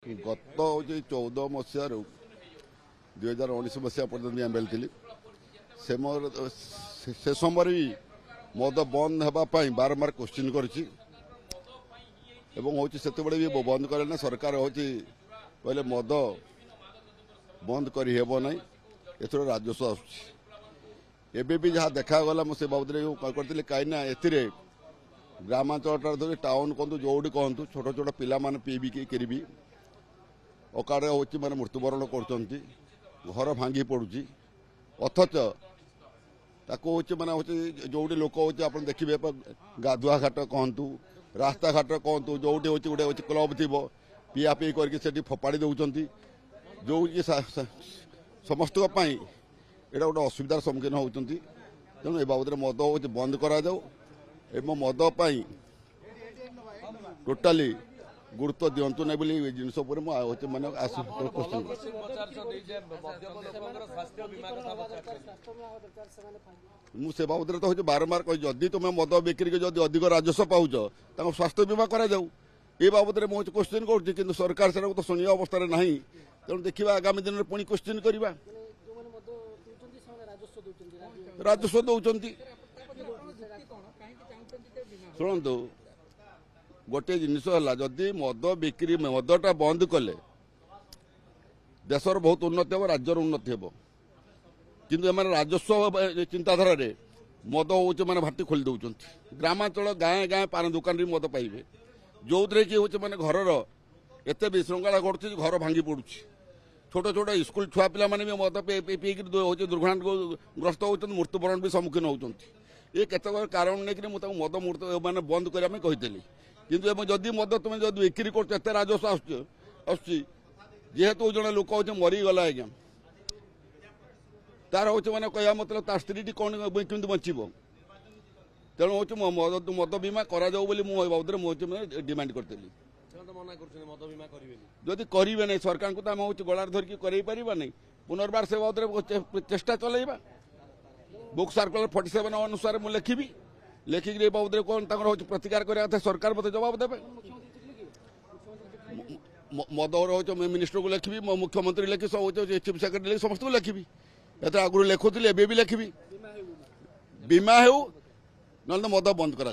गत हूँ 14 मसीह 2019 मसीहा पर्यटन एमएल थी से समय भी मद बंद होगापाई बारंबार क्वेश्चन करी भी बंद करे ना सरकार हूँ कहले मद बंद करना एथर राजस्व आबे भी जहाँ देखागला मुझे बाबद करी कहीं ग्रामांचल धरी टाउन कहतु जोड़ी कहतु छोट छोट पिला पीबिकी करी अकाड़े हूँ मैंने मृत्युवरण कर भांगी पड़ुची अथच ताको मैंने हूँ जोड़ी लोक हूँ आप देखिए गाधुआ घाट कहतु रास्ता घाट कहतु जोटी हूँ गोटे हूँ क्लब थी पिया पी करके फोपाड़ी दौरान जो समस्त यहाँ गोटे असुविधार सम्मुखीन होती तेणु ए बाबद मद हूँ बंद करा मद टोटाली गुरुत्व दिंतु ना जिनस मैंने मुझे बाबद तो हूँ बारंबार कही जदि तुम मद बिक्री जदि अधिक राजस्व पाच स्वास्थ्य बीमा करा ये बाबद में मुझे क्वेश्चन कर सरकार से तो शुणा अवस्था ना तेणु देखा आगामी दिन में पुणी क्वेश्चन करवा राजस्व दौरान शुणु गोटे जिनस जदि मद बिक्री मदटा बंद कले देशर बहुत उन्नति हम राज्यर उन्नति हम किंतु एम राजस्व चिंताधारा मद हूँ मैंने भाटी खोली दौरान ग्रामांचल गाँ गाँ पान दुकान मद पाइबे जो कि हूँ मैंने घर एत विशृंखला घटुची घर भांगी पड़ुची छोट छोट स्कूल छुआ पिला भी मद पीक दुर्घटनाग्रस्त होती मृत्युवरण भी सम्मुखीन होती ये केत कारण नहीं मुझे मद मृत्यु मैंने बंद करने कही किंतु जदि मद तुम जब बिक्री कर राजस्व आसतु जड़े लोक हूँ मरीगला आज्ञा तार हूँ मैंने कह मतलब ता स्त्री कौन कमी बचब तेणु हूँ मद बीमा करा बाबद मुझे डिमांड करी जदि करेंगे नहीं सरकार को हूँ गलार धरिकी कर पुनर्बार से बाबद चेष्टा चलैबा बुक सर्कुलर 47 अनुसार मुझे लिखी लेखिक बाबद कौन हूँ प्रतिकार करा सरकार मत जवाब देवे मद हूँ मिनिस्टर को लिखी मुख्यमंत्री लिखी सब चीफ सेक्रेटरी लिखी समस्त को लिखी एत आगुरी लिखुली एवं भी लिखी बीमा हो ना मद बंद करा